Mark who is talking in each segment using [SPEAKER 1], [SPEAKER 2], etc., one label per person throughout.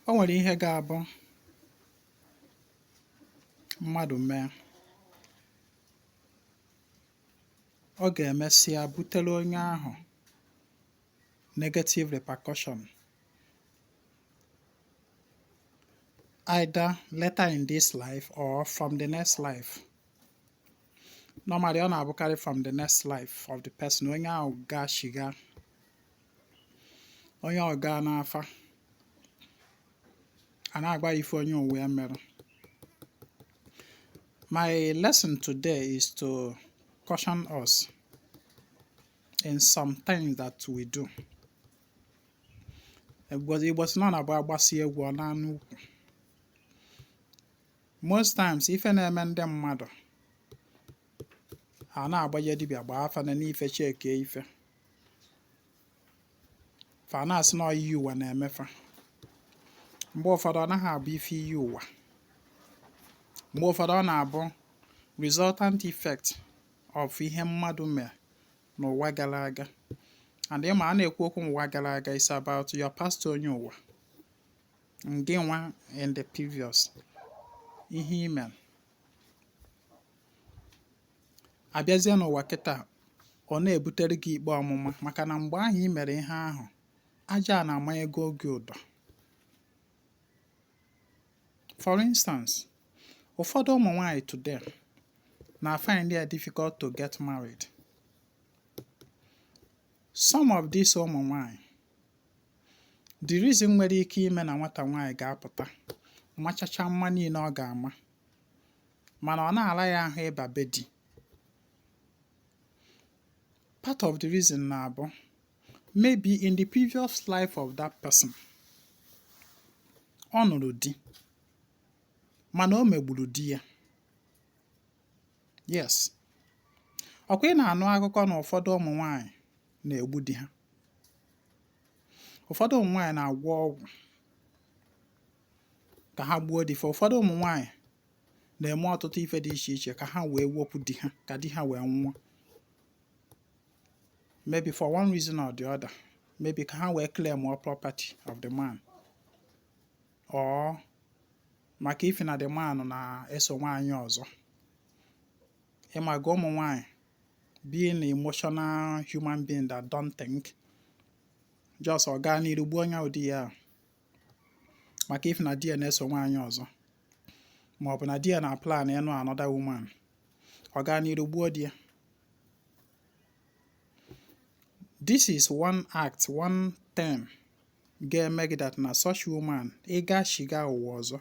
[SPEAKER 1] O nwere ihe ga-abụ mmadụ mee, ọ ga-emesịa butere onye ahụ negative repercussion either later in this life or from the next life. Normally, ọ na-abụkarị from the next life of the person. Onye ahụ gaa shiga, onye ahụ gaa n'afa, a na-agba ife onye uwe mere. My lesson today is to caution us in some things that we do. Igbo sị na ọ na-abụ agbasi egwu ọ na-anụ ukwu. Most times, ife na-eme ndị mmadụ a na-agbanye dibịa gbaa afa na n'ife cheke ife. Fa na-asị na iyi ụwa na-emefa. Mgbe ụfọdụ ọ naghị abụ ife iyi ụwa. Mgbe ụfọdụ ọ na-abụ resultant effect of ihe mmadụ mere n'ụwa gara aga. And ịma a na-ekwu okwu n'ụwa gara aga is about your past onye ụwa. Ngị nwa in the previous. Ihe ime. Abịazie n'ụwa kịta, ọ na-ebutere gị ikpe ọmụma maka na mgbe ahụ ị mere ihe ahụ, aja na-amanye gị oge ụdọ. For instance, ụfọdụ ụmụ nwaanyị today na-find it difficult to get married. Some of these ụmụ nwaanyị, the reason nwere ike ime na nwata nwaanyị ga-apụta machacha mma niile ọ ga-ama, mana ọ na-ala ya ahụ ịba be di. Part of the reason na-abụ maybe in the previous life of that person, ọ nụrụ di mana o megburu di ya. Yes. Ọkwa ị na-anụ akụkọ na ụfọdụ ụmụ nwaanyị na-egbu di ha. Ụfọdụ ụmụ nwaanyị na-agwọ ọgwụ ka ha gbuo di fa. Ụfọdụ ụmụ nwaanyị na-eme ọtụtụ ife dị iche iche ka ha wee wepụ di ha, ka di ha wee nwụọ. Maybe for one reason or the other. Maybe ka ha wee claim more property of the man. Or maka ife na the man na-eso nwaanyị ọzọ. Ịmaga ụmụ nwaanyị being an emotional human being that don't think, just ọ gaa n'iru gbuo onye ụdị ya maka ife na di ya na-eso nwaanyị ọzọ, ma ọ bụ na di ya na plan ịnụ another woman, ọ gaa n'iru gbuo di ya. This is one act, one thing ga-eme gị that na such woman ịga shiga ụwa ọzọ,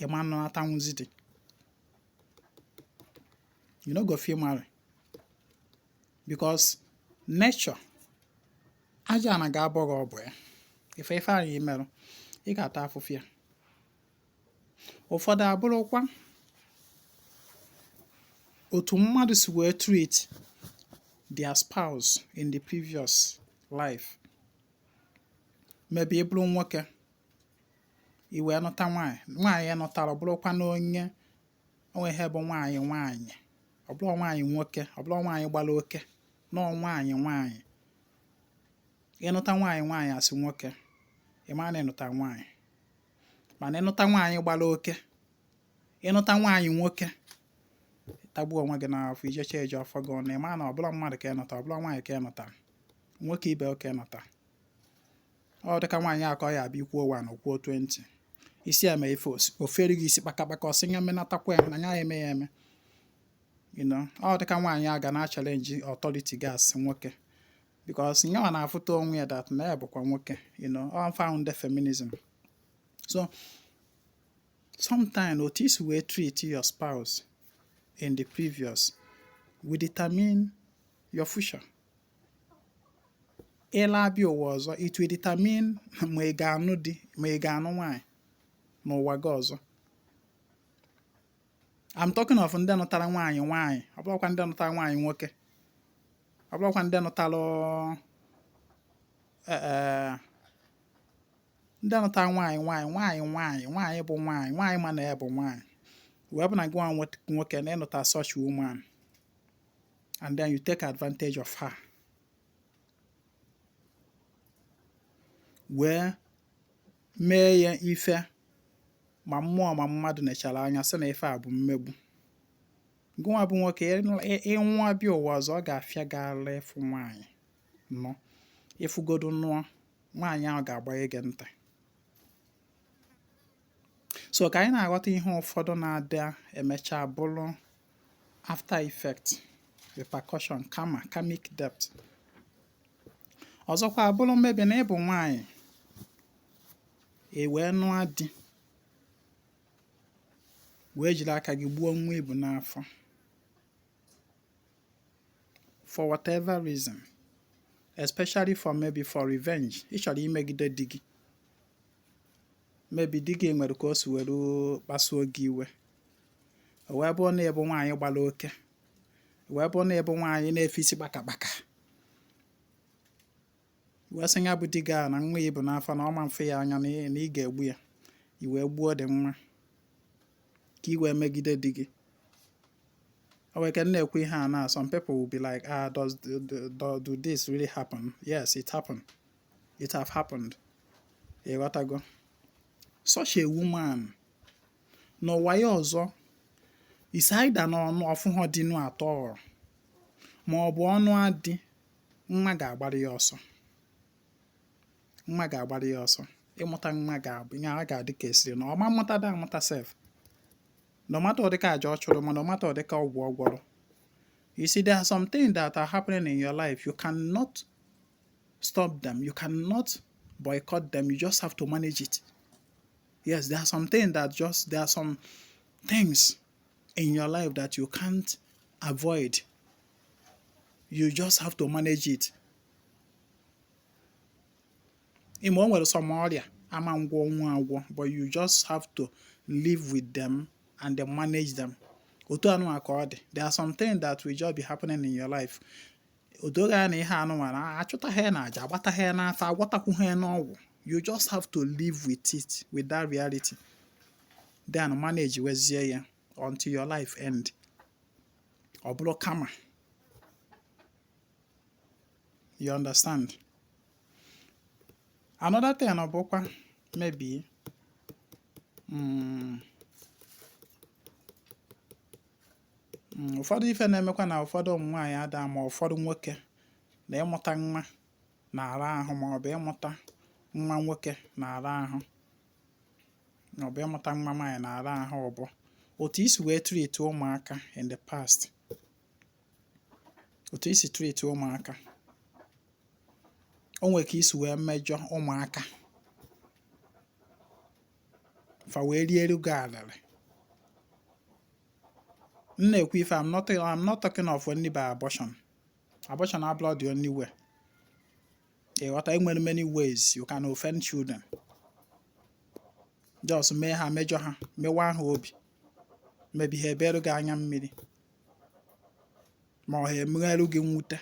[SPEAKER 1] ịma nnatanwuzi di. You no go fit marry because nature aja na ga-abọ gị ọbụ ya. Ife anyị merụ, ị ga-ata afụfụ ya. Ụfọdụ abụrụkwa otu mmadụ si wee treat their spouse in the previous life. Maybe ị bụrụ nwoke, i wee nụta nwaanyị. Nwaanyị ya nụtara bụrụkwa na onye onwe ihe bụ nwaanyị nwaanyị. Ọ bụrụ nwaanyị nwoke, ọ bụrụ nwaanyị gbara oke, nọọ nwaanyị nwaanyị. Ịnụta nwaanyị nwaanyị asị nwoke, ị ma na ịnụta nwaanyị. Mana ịnụta nwaanyị gbara oke, ịnụta nwaanyị nwoke, tagbuo onwe gị n'afọ ijecha eje ọfọ gị ọnụ. Ị ma na ọ bụla mmadụ ka ịnụta, ọ bụla nwaanyị ka ịnụta, nwoke ibe oke ịnụta. Ọ dịka nwaanyị akọ ya abịa ikwuo 1 o kwuo 20. Isi eme ife oferi gị isi kpakapaka ọsị ya menatakwa ya na ya eme ya eme. You know, ọ dịka nwaanyị a ga na-challenge authority gas nwoke because nyawa na-afụta onwe ya that na ya bụkwa nwoke. You know, all found the feminism. So sometimes otu isi wee treat your spouse in the previous will determine your future. Ịla abịa ụwa ọzọ, it will determine ma ị ga-anụ di ma ị ga-anụ nwaanyị n'ụwa gị ọzọ. I'm talking of ndị nụtara nwaanyị nwaanyị, ọ bụrụkwa ndị nụtara nwaanyị nwoke, ọ bụrụkwa ndị nụtara ndị nụtara nwaanyị nwaanyị nwaanyị nwaanyị nwaanyị bụ nwaanyị nwaanyị ma na ya bụ nwaanyị. Wee bụ na gị nwa nwoke na ịnụta such woman and then you take advantage of her. Wee mee ya ife ma mmụọ ma mmadụ nechara anya sị na ife a bụ mmegbu. Gụnwa bụ nwoke ịnwa bịa ụwa ọzọ ọ ga-afịa gị ala ịfụ nwaanyị nọ ịfụgodu nụọ nwaanyị ahụ ga-agbanye gị ntị. So ka anyị na-aghọta ihe ụfọdụ na-adị emecha bụrụ after effect, repercussion, karmic debt. Ọzọkwa bụrụ mmebi na ịbụ nwaanyị wee nụọ di wee jiri aka gị gbuo nwa ibu n'afọ for whatever reason, especially for revenge. Ị chọrọ imegide di gị, maybe di gị nwere ka o si were kpasuo gị iwe, wee bụ na ịbụ nwaanyị gbara oke, wee bụ na ịbụ nwaanyị na-efe isi kpakakpaka, wee sị ya bụ di gị a na nwa ibu n'afọ na ọma mfe ya anya na ị ga-egbu ya, i wee gbuo dị nwa ka i wee megide di gị. O nwere ike na-ekwu ihe a na some people will be like, do this really happen? Yes, it happened. It have happened. Ịghọtago? Such a woman n'ụwa ya ọzọ is either n'ọnụ ọfụghọ dịnụ atọ ma ọ bụ ọnụ adị, nwa ga-agbara ya ọsọ. Nwa ga-agbara ya ọsọ. Ịmụta nwa ga-abụ ya a ga-adị ka esiri na ọma mmụta da amụta sef. No matter ụdịka aja ọ chụrụ ma no matter ụdịka ọgwụ ọ gwọrọ. You see, there are some things that are happening in your life. You cannot stop them. You cannot boycott them. You just have to manage it. Yes, there are some things there are some things in your life that you can't avoid. You just have to manage it. Ime o nwere some ọrịa ama ngwọ nwa agwọ, but you just have to live with them and then manage them. Otu anụ ka ọ dị. There are some things that will just be happening in your life. Odoga na ihe anụ nwere achụta ha na aja, agbata ha n'afa, agwatakwu ha n'ọgwụ. You just have to live with it, with that reality. Then manage wezie ya until your life end. Ọ bụrụ kama. You understand? Another thing ọ bụkwa maybe ụfọdụ ife na-emekwa na ụfọdụ ụmụ nwaanyị ada ma ụfọdụ nwoke na ịmụta nwa na-ara ahụ ma ọ bụ ịmụta nwa nwoke na-ara ahụ ma ọ bụ ịmụta nwa nwaanyị na-ara ahụ. Ọ bụ otu isi wee treat ụmụaka in the past, otu isi treat ụmụaka, o nwere ka isi wee mejọ ụmụaka fa wee rie elu gị alịrị. M na-ekwu ife, I'm not talking of only by abortion. Abortion abroad the only way. What I mean, many ways you can offend children. Just mee ha mejọ ha, mewa ha obi, maybe ha eberu gị anya mmiri, ma ọ ha emegheru gị nwute.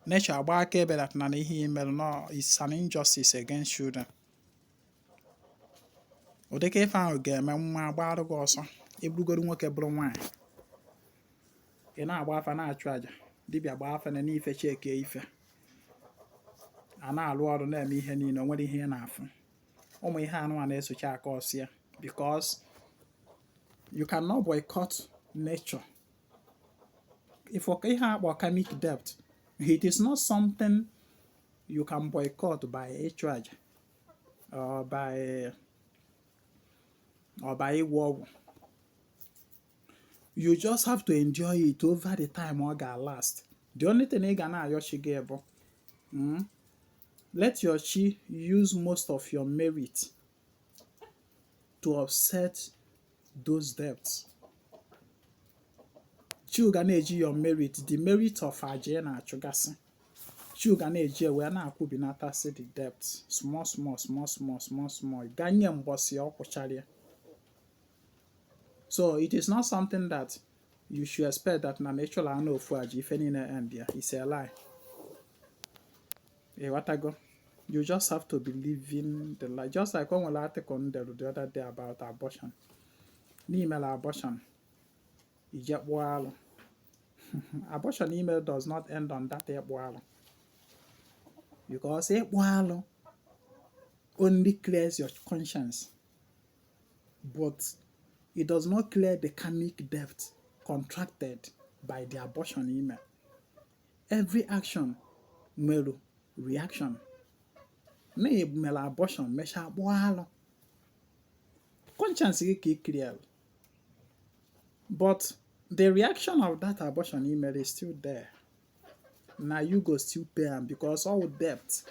[SPEAKER 1] Nature agba aka ebe that na ihe imelu no is an injustice against children. Ụdịka ife ahụ ga-eme nwa agbarụ gị ọsọ, eburugoro nwoke bụrụ nwaanyị. Ị na-agba afa na-achụ aja, dibịa gba afa na n'ife cheke ife. A na-alụ ọrụ na-eme ihe niile, o nwere ihe ị na-afụ. Ụmụ ihe anụ a na-esocha aka ọsịa because you cannot boycott nature. If ihe akpọ karmic debt, it is not something you can boycott by ịchụ aja or by ịgwọ ọgwụ. You just have to endure it over the time ọ ga-last. The only thing ị ga na-ayọ chi gị bụ let your chi use most of your merit to offset those debts. Chi ga na-eji your merit, the merit of aja na-achụgasị. Chi ga na-eji wee na-akwụbinata the debts small. Ganye mbọsị ọ kwụchara ya. So it is not something that you should expect that na natural and ofu aja ife niile end ya. It's a lie. Watago. You just have to be living the life. Just like one article the other day about abortion. N'email abortion. Ijekwalu. Abortion email does not end on that ekwalu. Because ekwalu only clears your conscience, but it does not clear the karmic debt contracted by the abortion email. Every action nwere reaction. Na mere abortion mesha gbaalụ. Conscience gị ka ị clear. But the reaction of that abortion email is still there. Now you go still pay am because all debt.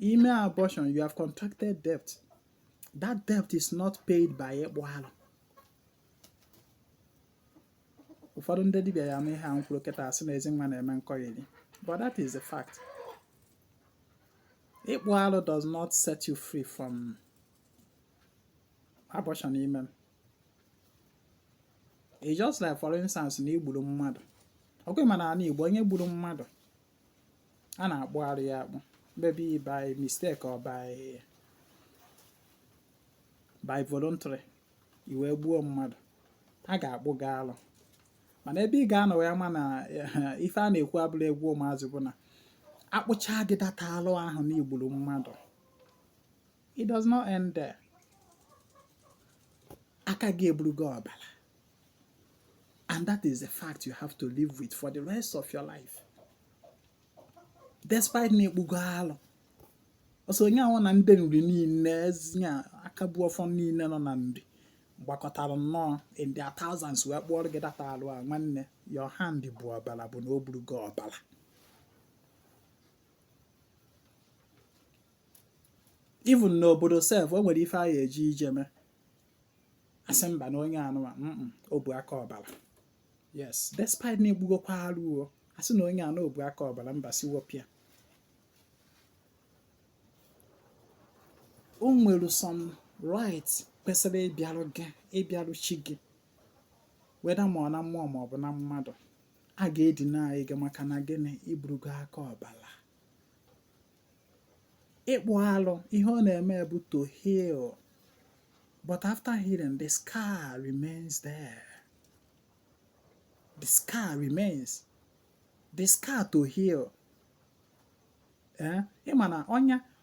[SPEAKER 1] Email abortion, you have contracted debt. That debt is not paid by Ebualo. Ụfọdụ ndị dibịa ya mee ha nkwuru kịta asị na ezi nwa na-eme nkọghịrị. But that is the fact. Ebualo does not set you free from abortion email. It's just like, for instance, na igburu mmadụ. Okay, mana ana Igbo onye gburu mmadụ a na-akpụgharị ya akpụ. Maybe by mistake or by voluntary. Iwe gbuo mmadụ. A ga-akpụ gị alụ. Mana ebe ị ga-anọ ya ma na ife a na-ekwu abụla egwu ụmụazị bụ na akpụcha gị data alụ ahụ na igburu mmadụ. It does not end there. Aka gị eburu gị ọbara. And that is the fact you have to live with for the rest of your life. Despite na ekpugo alụ. Also onye ahụ na ndị nri niile ezinya akabu ọfọ niile nọ na nri. Gbakọtara nnọọ in their thousands wee kpụọrọ gị data alụ a nwanne your hand bụ ọbara bụ na o buru gị ọbara. Even n'obodo sef o nwere ife a eji ije mee. Asị mba na onye anụwa o bu aka ọbara. Yes, despite na egbugokwa alụ o asị na onye anụ o bu aka ọbara mba si wopịa. O nwere some rights kwesịrị ịbịarụ chi gị whether ma ọ na mmụọ ma ọ bụ na mmadụ a ga-edina gị maka na gịnị iburugo aka ọbara. Ịkpụ alụ ihe ọ na-eme bụ to heal, but after healing the scar remains there. The scar remains. The scar to heal. Ịma na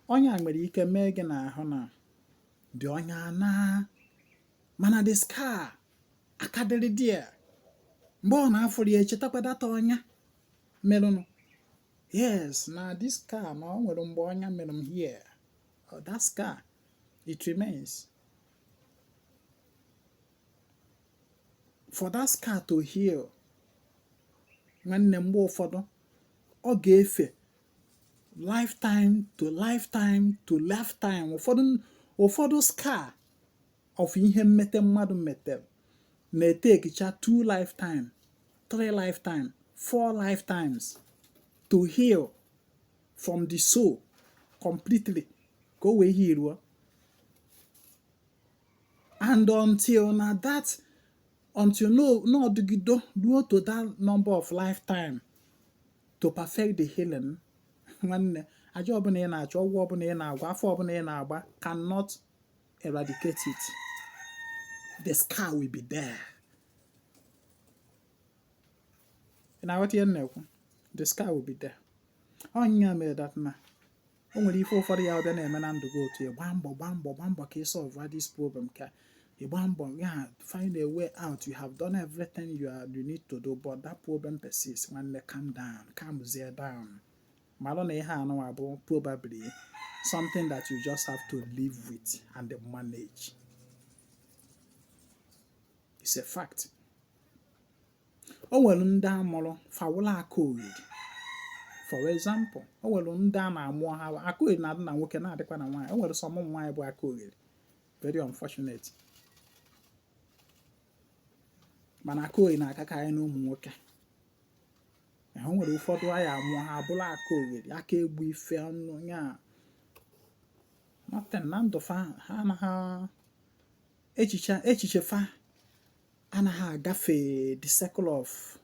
[SPEAKER 1] ọnya nwere ike mee gị n'ahụ na dị ọnya na mana the scar akadịrị dị mgbe ọ na-afụrụ ya echetakwa data ọnya merụnụ. Yes, na this scar na ọ nwere mgbe ọnya mere m here. That scar, it remains. For that scar to heal, nwanne mgbe ụfọdụ ọ ga-efe lifetime to lifetime to lifetime. Ụfọdụ scar of ihe mmete mmadụ metere na-etekicha 2 lifetime, 3 lifetime, 4 lifetimes to heal from the soul completely ka o wee heal. And until no ọdịgido ruo to that number of lifetime to perfect the healing, nwanne aja ọbụla ị na-achọ ọgwụ ọbụla ị na-agwa afọ ọbụla ị na-agba cannot eradicate it. The scar will be there. Na what you know, the scar will be there. Onye mere that na o nwere ife ụfọdụ ya ọbịa na-eme na ndụ gị otu gbaa mbọ ka ị solve this problem ka ịgba mbọ ya find a way out. You have done everything you need to do, but that problem persists. Nwanne calm down. Malụ na ihe anụwa bụ probably something that you just have to live with and manage. It's a fact. O nwere ndị amụrụ fawụla akụghịrị. For example, o nwere ndị a na-amụ ha akụghịrị na-adị na nwoke na-adịkwa na nwaanyị. O nwere some ụmụ nwaanyị bụ akụghịrị. Very unfortunate. Mana akụghịrị na-akakarị n'ụmụ nwoke. O nwere ụfọdụ anyị amụọ ha abụla akụghịrị aka egbu ife ọnụ ya. Nothing na ndụ fa ha anaghị echiche fa anaghị agafe the circle of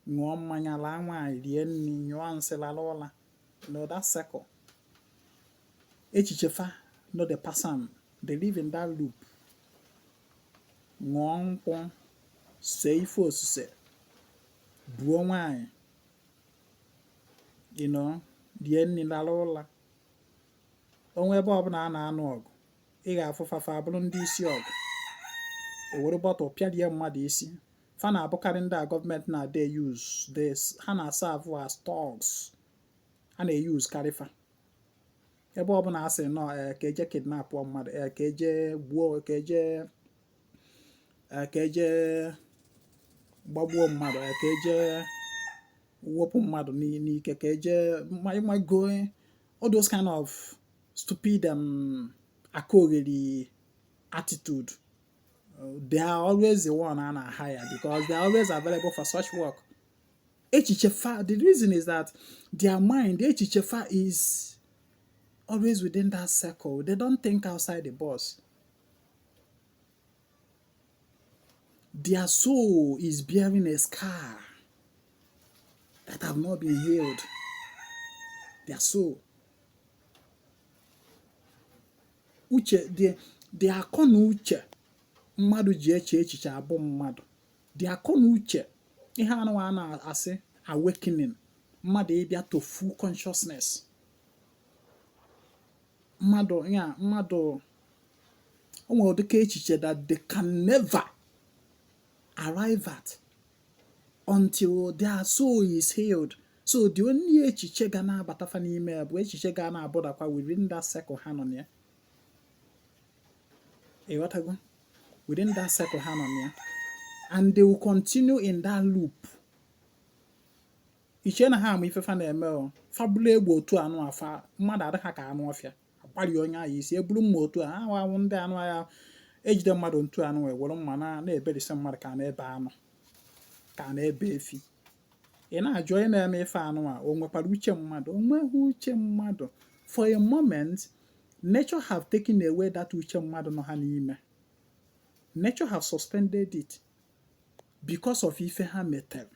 [SPEAKER 1] ṅụọ mmanya laa nwaanyị rie nri nyụọ nsị lala ụla. No, that circle. Echiche fa no the person they live in that loop. Ṅụọ nkwụ see ife osise buo nwaanyị rie nri lala ụla. onwe ebe ọbụla a na-anụ ọgụ ị ga-afụ fafa abụrụ ndị isi ọgụ ewere bọtụl pịarie mmadụ isi fa na-abụkarị ndị a gọọmenti na-ade use this ha na-asa avụ as thugs a na-eyuz karịfa ebe ọbụla a sị nọ ka eje kidnapụọ mmadụ ka eje gbuo ka eje gbagbuo mmadụ ka eje wepụ mmadụ n'ike ka eje go all those kind of stupid akogeri attitude. They are always the one and higher because they are always available for such work. The reason is that their mind, the is always within that circle. They don't think outside the box. Their soul is bearing a scar that have not been healed. Their soul. Uche, they are uche. Mmadụ ji eche echiche abụ mmadụ. Dị akọ na uche ihe anụ a na-asị awakening mmadụ ịbịa to full consciousness. Mmadụ o nwere ụdịka echiche that they can never arrive at until their soul is healed. So the only echiche ga na-abatafa n'ime bụ echiche ga na-abụdakwa within that circle ha nọ ya. Ịghọtago? Within that circle ha nọ ya. And they will continue in that loop. Iche na ha ama ifefa na-eme o. Fabula egbo otu anụ afa mmadụ adịghị ka anụ ọfịa. Akpali onye ahụ isi eburu mma otu a ha awụ ndị anụ ya ejide mmadụ ntu anụ were mma na-eberisi mmadụ ka na-ebe anụ ka na-ebe efi. Ị na-ajụ onye na-eme ife anụ a o nwekwara uche mmadụ? O nweghị uche mmadụ. For a moment, nature have taken away that uche mmadụ nọ ha n'ime. Nature have suspended it because of ife ha metere.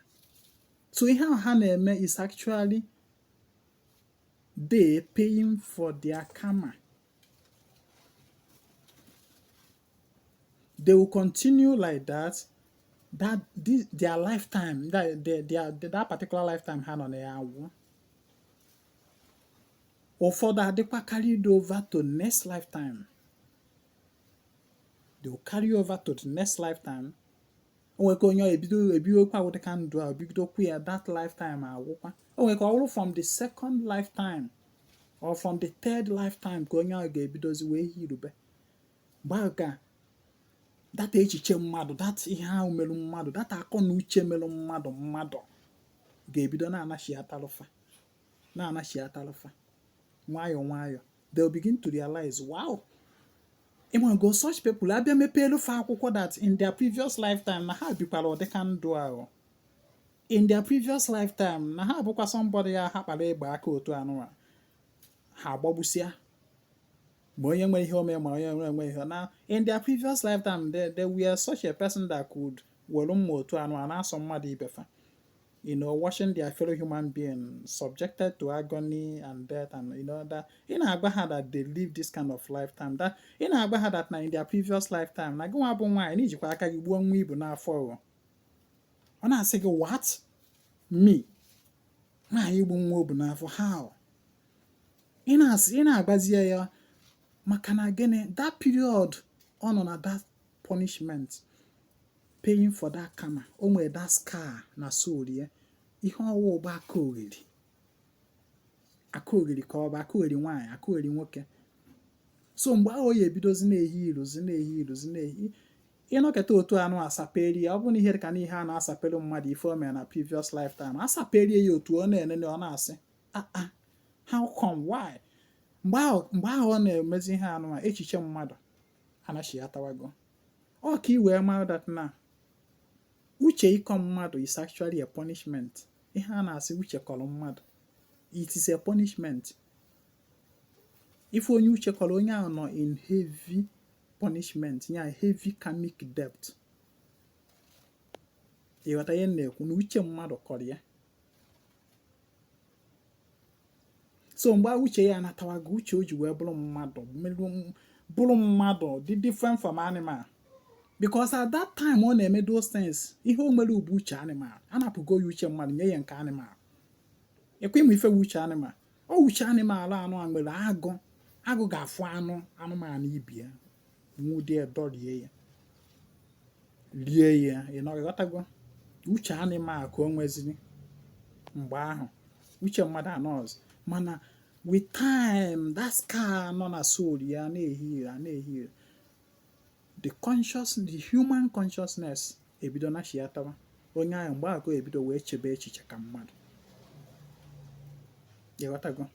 [SPEAKER 1] So ihe ha na-eme is actually they paying for their karma. They will continue like that. Their lifetime, that particular lifetime ha nọ na ya agwụ. Ụfọdụ adịkwa carried over to next lifetime. They will carry over to the next lifetime. Onweke onye ebido kwa ụdịka ndụ a bidokwa ya that lifetime agwụkwa. Onweke ọwụrụ from the second lifetime or from the third lifetime ka onye ahụ ga-ebidozi wee hirube. Gbaga that echiche mmadụ, that ihe ahụ merụ mmadụ, that akọ na uche merụ mmadụ ga-ebido na-anachiatalụfa. Nwayọ. They'll begin to realize, wow, go such people abịa mepelu fa akwụkwọ that in their previous lifetime na ha bikwara ụdịka ndụ ahụ. In their previous lifetime na ha bụkwa somebody ya ha kpara egbe aka otu anụ a ha agbagbusia ma onye nwere ihe ome ma onye nwere ihe na in their previous lifetime they were such a person that could were mma otu anụ a na-asọ mmadụ ibefa, watching their fellow human being subjected to agony and death, and that agba ha that they live this kind of lifetime, that agba ha that na in their previous lifetime na gị nwa bụ nwaanyị n'ijikwa aka gị gbuo nwa ibu n'afọ ọ na-asị gị what me nwaanyị igbu nwa obu n'afọ how ị na-agbazie ya maka na gịnị that period ọ nọ na that punishment paying for that karma. O nwere that scar na soul ya. Ihe ọwụ bụ aka ogheri ka ọ bụ aka ogheri nwaanyị, aka ogheri nwoke. So mgbe ahụ ya ebidozi na-ehi iluzi ịnọketa otu anụ asaperi ya. Ọ bụ na ihe ka na ihe a na-asapelu mmadụ ife o mere na previous lifetime asaperi ya otu ọ na-enene ọ na-asị how come why? Mgbe ahụ ọ na-emezi ihe anụ a echiche mmadụ anachi atawago. Ọ ka i wee mara that na uche ịkọ mmadụ is actually a punishment. Ihe a na-asị uche kọrọ mmadụ, it is a punishment. If onye uche kọrọ onye ahụ nọ in heavy punishment, ya heavy karmic debt. Ịghọta ihe na-ekwu na uche mmadụ kọrọ ya. So mgbe uche ya anatawago, uche o ji wee bụrụ mmadụ dị different from animal. Because at that time ọ na-eme those things, ihe o mere bụ uche animal. Anapụgo ya uche mmadụ nye ya nke animal. Ekwe m ife uche animal. Ọ uche animal anụ a nwere agụ ga-afụ anụmanụ ibi ya nwude dọrie ya rie ya ịghọtago uche anịmal ka o nweziri mgbe ahụ uche mmadụ anọzi mana with time that scar nọ na soul ya na-ehire the human consciousness ebido na chiatawa onye ahụ mgbe ahụ ebido wee chebe echiche ka mmadụ ịghọtago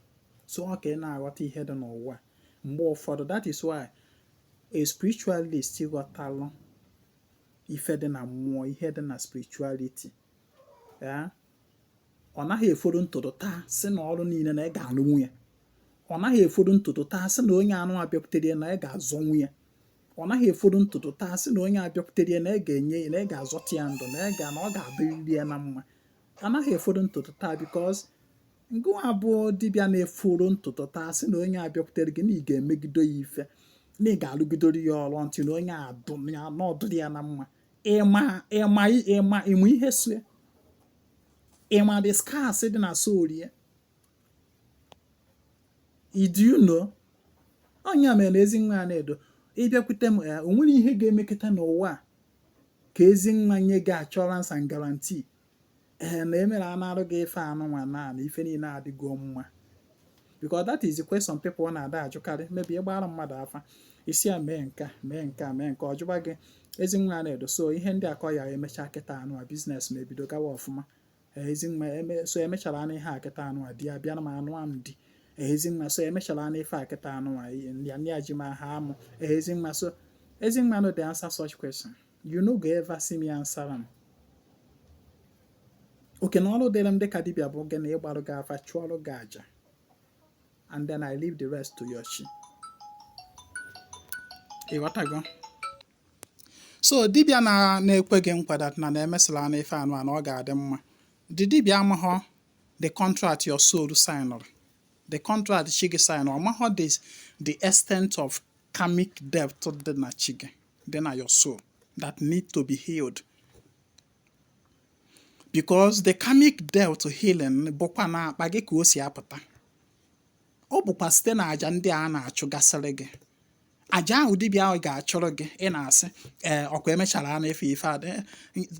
[SPEAKER 1] so ọ ka ị na-aghọta ihe dị n'ụwa mgbe ụfọdụ that is why a spiritualist ghọtalụ ife dị na mmụọ ihe dị na spirituality ọ naghị efodo ntụtụ taa sị na ọrụ niile na ị ga-alụnwu ya ọ naghị efodo ntụtụ taa sị na onye anụ abịakwutere na ị ga-azọnwu ya ọ naghị efodo ntụtụ taa sị na onye abịakwutere na ị ga-enye na ị ga-azọta ya ndụ na ọ ga-adịrịrị ya na mma anaghị efodo ntụtụ taa because ngụwa abụọ dibịa na-eforo ntụtụ taa sị na onye abịakwutere gị na ị ga-emegido ya ife na ị ga-alụgidoro ya ọrụ ntị na onye n'ọdụrụ ya na mma ịma ihe so ịma the scars dị na soul ya do you know onye mere na ezi nwa na-edo ịbịakwute m o nwere ihe ga-emekọta n'ụwa ka ezi nwa nye gị assurance and guarantee na emere anarụ gị ife anụnwa na ife niile adịgo mma because that is the question people na-ada ajụkarị maybe ịgbara mmadụ afa isi ya mee nka ọ jụba gị ezi nwa na-edo so ihe ndị akọ ya emecha kịta anụ a biznes ma ebido gawa ọfụma ezi nwa so emechara anụ ihe akịta anụ a di ya bịara m anụ am di ezi nwa so emechara anụ ife akịta anụ a ya ndị ji ma ha amụ ezi nwa so ezi nwa no dey answer such question you no go ever see me answer am oke na ọrụ dịrị m dịka dibịa bụ gị na ịgbarụ gị afa chụọrụ gị aja and then I leave the rest to your chi ịghọtago so dibịa na-ekwe gị nkwado na na-emesara na ife anụ a na ọ ga-adị mma the dibịa amaghọ the contract your soul signed the contract chi gị sign amaghọ the extent of karmic debt dị na chi gị dị na your soul that need to be healed because the karmic debt healing bụkwa na akpa gị ka o si apụta ọ bụkwa site na aja ndị a na-achụgasịrị gị aja ahụ dibịa ahụ ga-achụrụ gị ị na-asị ọkwa emechara na ife adị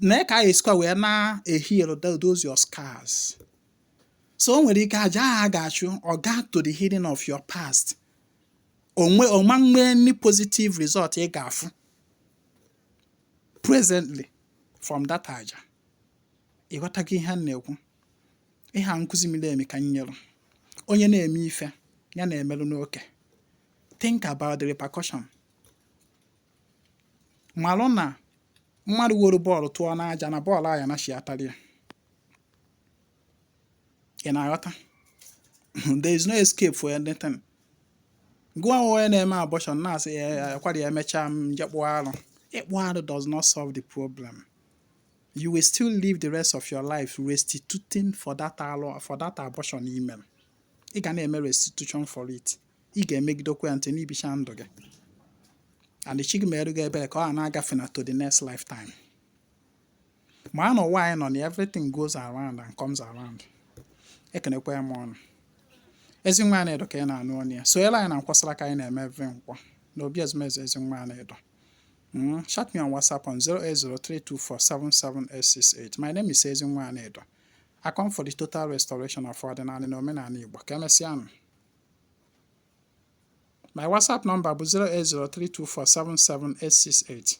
[SPEAKER 1] na ka a esikwa wee na-ehil those your scars so o nwere ike aja ahụ a ga-achụ ọ ga to the healing of your past ọma nwee any positive result ị ga-afụ presently from that aja ịghọtago ihe a na-ekwu ịha nkụzi miri emi ka nyere onye na-eme ife ya na-emerụ n'oke think about the repercussion malụ na mmadụ were bọọlụ tụọ n'aja na bọọlụ ahụ ya na chiatara ya ị na-aghọta there is no escape for anything gụọ onye na-eme abortion na-asị kwara ya emechaa m jekpụ arụ ịkpụ arụ does not solve the problem. You will still live the rest of your life restituting for that abortion email. Ị ga na-eme restitution for it. Ị ga-emegidekwa ntị n'ibicha ndụ gị. And the chigi merụ gị ebere ka ọ na-agafe na to the next lifetime. Ma a n'ụwa anyị nọ na everything goes around and comes around. Ekenekwa ya m ọnụ. Ezi nwa na-edo ka ị na-anụ ọnụ ya. So ele anyị na nkwasara ka anyị na-eme eve nkwọ. Na obi ezumezu ezi nwa na-edo. Chat me on WhatsApp on 08032477868. My name is Ezinwa Anedo. I come for the total restoration of ordinary na omenala Igbo. Kemesianu. My WhatsApp number is 08032477868.